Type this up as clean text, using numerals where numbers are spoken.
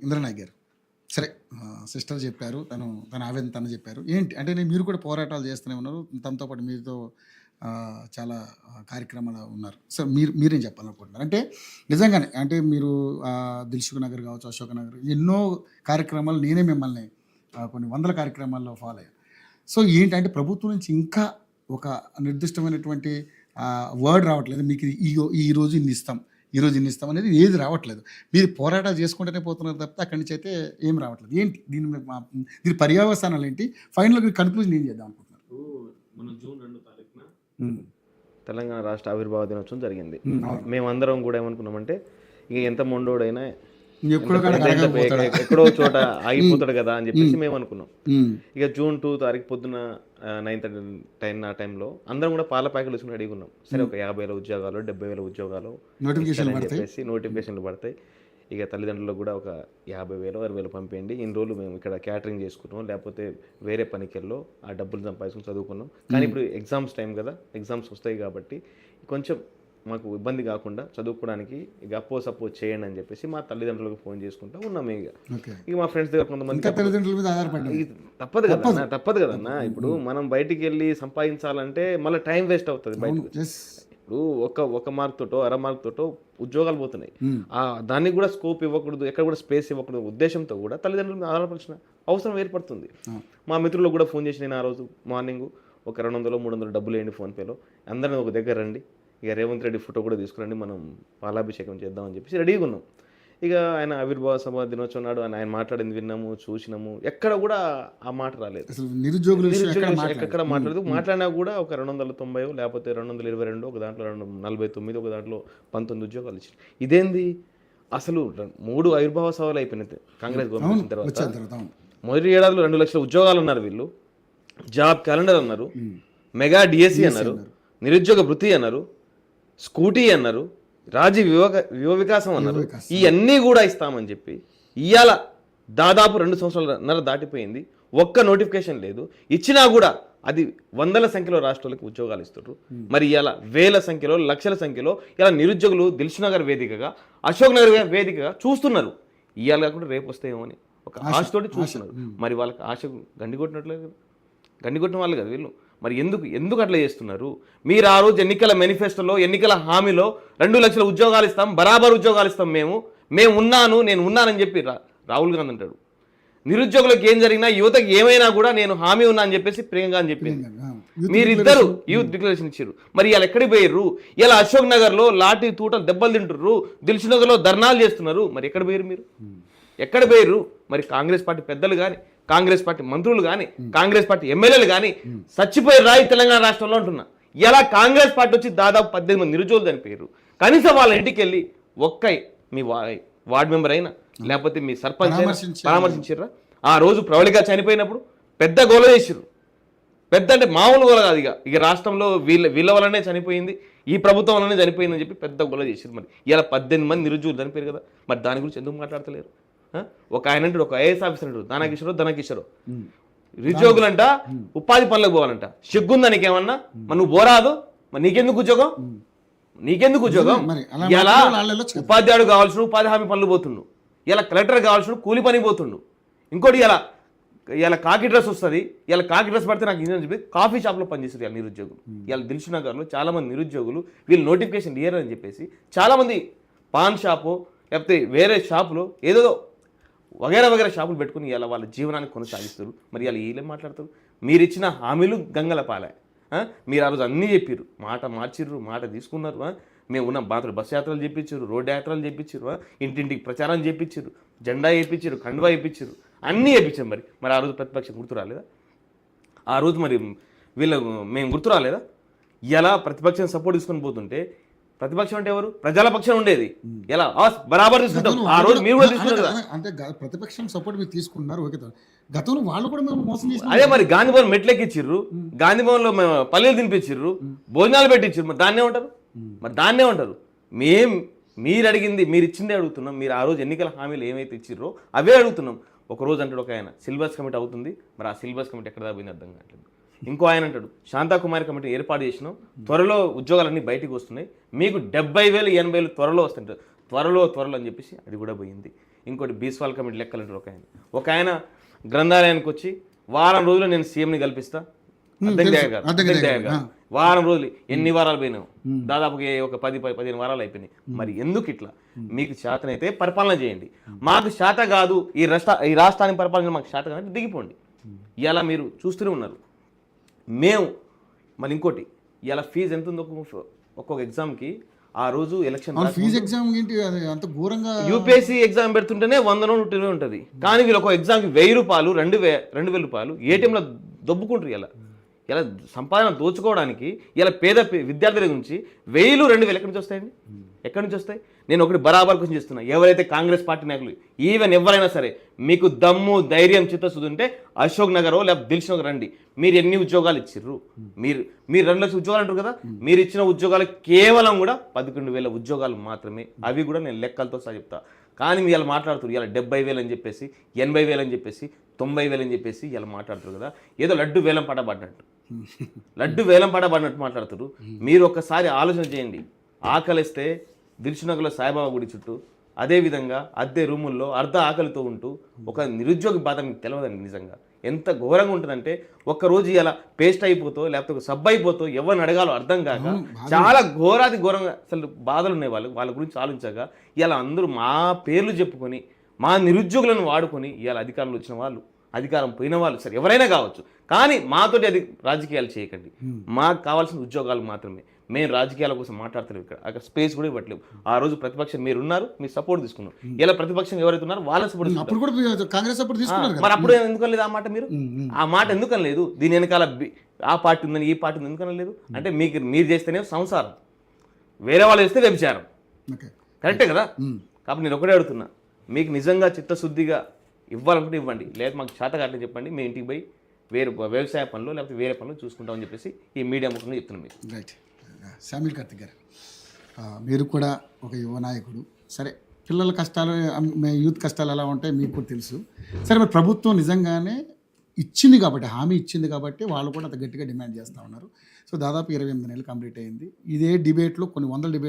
ఇంద్రనాయక్ గారు, సరే సిస్టర్ చెప్పారు, తన ఆవేదన తను చెప్పారు. ఏంటి అంటే మీరు కూడా పోరాటాలు చేస్తూనే ఉన్నారు. తనతో పాటు మీతో చాలా కార్యక్రమాలు ఉన్నారు. సో మీరేం చెప్పాలనుకుంటున్నారు? అంటే నిజంగానే అంటే మీరు దిల్సుఖ్ నగర్ కావచ్చు, అశోక్ నగర్ ఎన్నో కార్యక్రమాలు నేనే మిమ్మల్ని కొన్ని వందల కార్యక్రమాల్లో ఫాలో అయ్యాను. సో ఏంటంటే ప్రభుత్వం నుంచి ఇంకా ఒక నిర్దిష్టమైనటువంటి వర్డ్ రావట్లేదు. మీకు ఈరోజు ఇన్ని ఇస్తాం, ఈరోజు ఇన్ని ఇస్తాం అనేది ఏది రావట్లేదు. మీరు పోరాటాలు చేసుకుంటూనే పోతున్నారు తప్పితే అక్కడి నుంచి అయితే ఏం రావట్లేదు. ఏంటి దీని పర్యవసానాలు ఏంటి? ఫైనల్గా కన్క్లూజన్ ఏం చేద్దాం అనుకుంటున్నారు? మన జూన్ 2 తారీఖున తెలంగాణ రాష్ట్ర ఆవిర్భావ దినోత్సవం జరిగింది. మేమందరం కూడా ఏమనుకున్నామంటే ఇక ఎంత మొండోడైనా ఎక్కడో చోట ఆగిపోతాడు కదా అని చెప్పేసి మేము అనుకున్నాం. ఇక జూన్ 2 తారీఖు పొద్దున 9:10 ఆ టైంలో అందరం కూడా పాల ప్యాకెట్లు తీసుకుని రెడీగా ఉన్నాం. సరే ఒక 50,000 ఉద్యోగాలు 70,000 ఉద్యోగాలు చెప్పేసి నోటిఫికేషన్లు పడతాయి. ఇక తల్లిదండ్రులకు కూడా ఒక 50,000 60,000 పంపేయండి, ఇన్ని రోజులు మేము ఇక్కడ క్యాటరింగ్ చేసుకున్నాం, లేకపోతే వేరే పనికెళ్ళో ఆ డబ్బులు సంపాదించుకుని చదువుకున్నాం. కానీ ఇప్పుడు ఎగ్జామ్స్ టైం కదా, ఎగ్జామ్స్ వస్తాయి కాబట్టి కొంచెం మాకు ఇబ్బంది కాకుండా చదువుకోవడానికి ఇక సపోజ్ చేయండి అని చెప్పేసి మా తల్లిదండ్రులకు ఫోన్ చేసుకుంటా ఉన్నాం. ఇక మా ఫ్రెండ్స్ దగ్గర కొంతమంది తప్పదు కదన్నా. ఇప్పుడు మనం బయటికి వెళ్ళి సంపాదించాలంటే మళ్ళీ టైం వేస్ట్ అవుతుంది. బయటకు ఇప్పుడు ఒక మార్క్ తోటో అర మార్క్ తోటో ఉద్యోగాలు పోతున్నాయి. దానికి కూడా స్కోప్ ఇవ్వకూడదు, ఎక్కడ కూడా స్పేస్ ఇవ్వకూడదు ఉద్దేశంతో కూడా తల్లిదండ్రులను ఆధారపరిచిన అవసరం ఏర్పడుతుంది. మా మిత్రులకు కూడా ఫోన్ చేసి నేను ఆ రోజు మార్నింగ్ ఒక 200-300 డబ్బులు వేయండి ఫోన్పేలో, అందరినీ ఒక దగ్గర రండి, ఇక రేవంత్ రెడ్డి ఫోటో కూడా తీసుకురండి, మనం పాలాభిషేకం చేద్దామని చెప్పేసి రెడీగా ఉన్నాం. ఇక ఆయన ఆవిర్భావ సభ దినోత్సవం నాడు ఆయన మాట్లాడింది విన్నాము, చూసినాము, ఎక్కడ కూడా ఆ మాట రాలేదు. నిరుద్యోగులు ఎక్కడ మాట్లాడినా కూడా ఒక 290 లేకపోతే 222, ఒక దాంట్లో 249, ఒక దాంట్లో 19 ఉద్యోగాలు ఇచ్చారు. ఇదేంది అసలు? 3 ఆవిర్భావ సభలు అయిపోయినాయి కాంగ్రెస్ గవర్నమెంట్ తర్వాత. మొదటి ఏడాదిలో 2 లక్షల ఉద్యోగాలు అన్నారు వీళ్ళు, జాబ్ క్యాలెండర్ అన్నారు, మెగా డిఎస్సి అన్నారు, నిరుద్యోగ వృత్తి అన్నారు, స్కూటీ అన్నారు, రాజీవ్ యువ వికాసం అన్నారు. ఇవన్నీ కూడా ఇస్తామని చెప్పి ఇవాళ దాదాపు 2 సంవత్సరాలన్నర దాటిపోయింది, ఒక్క నోటిఫికేషన్ లేదు. ఇచ్చినా కూడా అది వందల సంఖ్యలో రాష్ట్రాలకు ఉద్యోగాలు ఇస్తున్నారు. మరి ఇవాళ వేల సంఖ్యలో లక్షల సంఖ్యలో ఇలా నిరుద్యోగులు దిల్సుఖ్ నగర్ వేదికగా అశోక్ నగర్ వేదికగా చూస్తున్నారు. ఇవాళ కాకుండా రేపు వస్తాయేమో అని ఒక ఆశతోటి చూస్తున్నారు. మరి వాళ్ళకి ఆశ గండికొట్టినట్లేదు కదా, గండికొట్టిన వాళ్ళు కదా వీళ్ళు. మరి ఎందుకు అట్లా చేస్తున్నారు? మీరు ఆ రోజు ఎన్నికల మేనిఫెస్టోలో ఎన్నికల హామీలో 2 లక్షల ఉద్యోగాలు ఇస్తాం, బరాబర్ ఉద్యోగాలు ఇస్తాం, నేను ఉన్నానని చెప్పి రాహుల్ గాంధీ అంటాడు. నిరుద్యోగులకు ఏం జరిగినా యువతకి ఏమైనా కూడా నేను హామీ ఉన్నా అని చెప్పేసి ప్రియాంక అని చెప్పింది. మీరిద్దరు యూత్ డిక్లరేషన్ ఇచ్చారు. మరి ఇలా ఎక్కడికి పోయారు? ఇలా అశోక్ నగర్లో లాఠీ తూటలు దెబ్బలు తింటుర్రు, దిల్సుఖ్ నగర్లో ధర్నాలు చేస్తున్నారు. మరి ఎక్కడ పోయారు మీరు? ఎక్కడ పోయారు? మరి కాంగ్రెస్ పార్టీ పెద్దలు కానీ, కాంగ్రెస్ పార్టీ మంత్రులు కానీ, కాంగ్రెస్ పార్టీ ఎమ్మెల్యేలు కానీ చచ్చిపోయి రాయి తెలంగాణ రాష్ట్రంలో అంటున్నా. ఇలా కాంగ్రెస్ పార్టీ వచ్చి దాదాపు 18 మంది నిరుద్యోగులు చనిపోయారు. కనీసం వాళ్ళ ఇంటికి వెళ్ళి మీ వార్డు మెంబర్ అయినా లేకపోతే మీ సర్పంచ్ పరామర్శించారా? ఆ రోజు ప్రవళిక చనిపోయినప్పుడు పెద్ద గోల చేసిర్రు. పెద్ద అంటే మామూలు గోల కాదు. ఇక రాష్ట్రంలో వీళ్ళ వల్లనే చనిపోయింది, ఈ ప్రభుత్వం వల్లనే చనిపోయిందని చెప్పి పెద్ద గోల చేసిర్రు. మరి ఇలా 18 మంది నిరుద్యోగులు చనిపోయారు కదా, మరి దాని గురించి ఎందుకు మాట్లాడతలేరు? ఒక ఆయన అంటాడు, ఒక ఐఏఎస్ ఆఫీసర్ అంటాడు, ధనకిషోరో నిరుద్యోగులంట ఉపాధి పనులకు పోవాలంట. సిగ్గుందా నీకేమన్నా? మరి నువ్వు పోరాదు, మరి నీకెందుకు ఉద్యోగం? ఇలా ఉపాధ్యాయుడు కావాల్సిన ఉపాధి హామీ పనులు పోతుండు, ఇలా కలెక్టర్ కావాల్సిన కూలి పని పోతుండు. ఇంకోటి ఇలా కాకి డ్రెస్ వస్తుంది, ఇలా కాకి డ్రెస్ పడితే నాకు ఇంజన్ చెప్పి కాఫీ షాప్లో పనిచేస్తుంది ఇలా నిరుద్యోగులు. ఇలా దిల్సుఖ్ నగర్లో చాలామంది నిరుద్యోగులు వీళ్ళు నోటిఫికేషన్ ఇయ్యరు అని చెప్పేసి చాలామంది పాన్ షాపు లేకపోతే వేరే షాపులో ఏదో వగేరా షాపులు పెట్టుకుని ఇలా వాళ్ళ జీవనాన్ని కొనసాగిస్తారు. మరి ఇలా వీళ్ళేం మాట్లాడతారు? మీరు ఇచ్చిన హామీలు గంగల పాలే. మీరు ఆ రోజు అన్నీ చెప్పారు, మాట మార్చిర్రు, మాట తీసుకున్నారు. మేము ఉన్న బస్ యాత్రలు చేయించారు, రోడ్డు యాత్రలు చేయించారు, ఇంటింటికి ప్రచారం చేయించారు, జెండా వేయించారు, కండువా వేయించారు, అన్నీ వేయించాం. మరి ఆ రోజు ప్రతిపక్షం గుర్తు రాలేదా? ఆ రోజు మరి మేము గుర్తు రాలేదా? ఇలా ప్రతిపక్షం సపోర్ట్ తీసుకొని పోతుంటే, ప్రతిపక్షం అంటే ఎవరు? ప్రజల పక్షం ఉండేది. ఎలా బరాబర్ తీసుకుంటాం. ఆ రోజు మీరు కూడా తీసుకున్నారు కదా. అంటే ప్రతిపక్షం సపోర్ట్ మీరు తీసుకున్నారు, ఓకే. గతంలో వాళ్ళు కూడా మేము మోసం చేసి అదే మరి గాంధీ భవన్ మెట్లెక్కిచ్చిర్రు, గాంధీ భవన్ లో పల్లెలు తినిపించిర్రు, భోజనాలు పెట్టించారు. మరి దాన్నే ఉంటారు. మీరు అడిగింది, మీరు ఇచ్చిందే అడుగుతున్నాం. మీరు ఆ రోజు ఎన్నికల హామీలు ఏమైతే ఇచ్చిర్రో అవే అడుగుతున్నాం. ఒక రోజు అంటాడు ఒక ఆయన సిలబస్ కమిటీ అవుతుంది, మరి ఆ సిలబస్ కమిటీ ఎక్కడ పోయింది అర్థం కావట్లేదు. ఇంకో ఆయన అంటాడు శాంతాకుమారి కమిటీ ఏర్పాటు చేసినాం, త్వరలో ఉద్యోగాలన్నీ బయటికి వస్తున్నాయి, మీకు 70,000 80,000 త్వరలో వస్తుంటారు. త్వరలో అని చెప్పేసి అది కూడా పోయింది. ఇంకోటి బీస్వాల్ కమిటీ లెక్కలు అంటారు ఒక ఆయన గ్రంథాలయానికి వచ్చి వారం రోజులు నేను సీఎంని కల్పిస్తా అద్దెకి గారు వారం రోజులు ఎన్ని వారాలు పోయినావు దాదాపుగా ఒక 10-15 వారాలు అయిపోయినాయి. మరి ఎందుకు ఇట్లా? మీకు చేతనైతే పరిపాలన చేయండి, మాకు చేత కాదు ఈ రాష్ట్రాన్ని పరిపాలన మాకు చేత కాదు దిగిపోండి. ఇలా మీరు చూస్తూనే ఉన్నారు. మేము మళ్ళీ ఇంకోటి ఇలా ఫీజు ఎంత ఉందో ఒక్కొక్క ఎగ్జామ్కి ఆ రోజు ఎలక్షన్ ఫీజు ఎగ్జామ్ ఏంటి అంత ఘోరంగా యూపీఎస్సీ ఎగ్జామ్ పెడుతుంటేనే 100 ఉంటుంది. కానీ వీళ్ళు ఒక ఎగ్జామ్కి 1000 రూపాయలు 2000 రూపాయలు ఏటీఎంలో దొబ్బుకుంటారు. ఇలా సంపాదన దోచుకోవడానికి ఇలా పేద విద్యార్థుల గురించి 1000 2000 ఎక్కడి నుంచి వస్తాయండి? ఎక్కడి నుంచి వస్తాయి? నేను ఒకటి బరాబర్ క్వశ్చన్ చేస్తున్నా. ఎవరైతే కాంగ్రెస్ పార్టీ నాయకులు ఈవెన్ ఎవరైనా సరే మీకు దమ్ము ధైర్యం చిత్తశుద్ధి ఉంటే అశోక్ నగర్ లేకపోతే దిల్షుక్ నగర్ రండి. మీరు ఎన్ని ఉద్యోగాలు ఇచ్చిర్రు? మీరు 2 లక్షల ఉద్యోగాలు అంటారు కదా, మీరు ఇచ్చిన ఉద్యోగాలు కేవలం కూడా 11,000 ఉద్యోగాలు మాత్రమే. అవి కూడా నేను లెక్కలతో సహా చెప్తా. కానీ మీరు ఇలా మాట్లాడుతున్నారు ఇలా 70,000 అని చెప్పేసి 80,000 అని చెప్పేసి 90,000 అని చెప్పేసి ఇలా మాట్లాడుతారు కదా, ఏదో లడ్డు వేలం పడబడినట్టు మాట్లాడుతారు. మీరు ఒక్కసారి ఆలోచన చేయండి. ఆకలిస్తే దిల్షునగర్లో సాయిబాబా గుడి చుట్టూ, అదేవిధంగా అద్దె రూముల్లో అర్ధ ఆకలితో ఉంటూ ఒక నిరుద్యోగి బాధ మీకు తెలియదండి. నిజంగా ఎంత ఘోరంగా ఉంటుందంటే ఒక్కరోజు ఇలా పేస్ట్ అయిపోతో లేకపోతే ఒక సబ్ అయిపోతో ఎవరిని అడగాలో అర్థం కాక చాలా ఘోరంగా అసలు బాధలు ఉన్నాయి. వాళ్ళ గురించి ఆలోచించగా ఇలా అందరూ మా పేర్లు చెప్పుకొని మా నిరుద్యోగులను వాడుకొని ఇవాళ అధికారంలో వచ్చిన వాళ్ళు, అధికారం పోయిన వాళ్ళు సరే ఎవరైనా కావచ్చు, కానీ మాతోటి అది రాజకీయాలు చేయకండి. మాకు కావాల్సిన ఉద్యోగాలు మాత్రమే. మేము రాజకీయాల కోసం మాట్లాడతారు. అక్కడ స్పేస్ కూడా ఇవ్వట్లేవు. ఆ రోజు ప్రతిపక్షం మీరు ఉన్నారు, మీరు సపోర్ట్ తీసుకున్నారు. ఇలా ప్రతిపక్షం ఎవరైతే ఉన్నారో వాళ్ళ సపోర్ట్ కాంగ్రెస్ సపోర్ట్ తీసుకున్నారు. మరి అప్పుడు ఎందుకనలేదు ఆ మాట? మీరు ఆ మాట ఎందుకనలేదు? దీని వెనకాల ఆ పార్టీ ఉందని ఈ పార్టీ ఉంది ఎందుకనలేదు? అంటే మీరు చేస్తేనే సంసారం, వేరే వాళ్ళు చేస్తే వ్యభిచారం. కరెక్టే కదా? కాబట్టి నేను ఒకటే అడుగుతున్నా, మీకు నిజంగా చిత్తశుద్ధిగా ఇవ్వాలనుకుంటే ఇవ్వండి, లేదా మాకు చేత కాట్లేదు చెప్పండి. మీ ఇంటికి పోయి వేరే వ్యవసాయ పనులు లేకపోతే వేరే పనులు చూసుకుంటామని చెప్పేసి ఈ మీడియా ముఖంగా చెప్తున్నాను. మీకు రైట్. శామ్యూల్ కార్తిక్ గారు, మీరు కూడా ఒక యువ నాయకుడు. సరే, పిల్లల కష్టాలు, యూత్ కష్టాలు ఎలా ఉంటాయి మీకు కూడా తెలుసు. సరే, మరి ప్రభుత్వం నిజంగానే ఇచ్చింది కాబట్టి, హామీ ఇచ్చింది కాబట్టి వాళ్ళు కూడా అంత గట్టిగా డిమాండ్ చేస్తూ ఉన్నారు. సో దాదాపు 28 నెలలు కంప్లీట్ అయింది. ఇదే డిబేట్లో కొన్ని వందల డిబేట్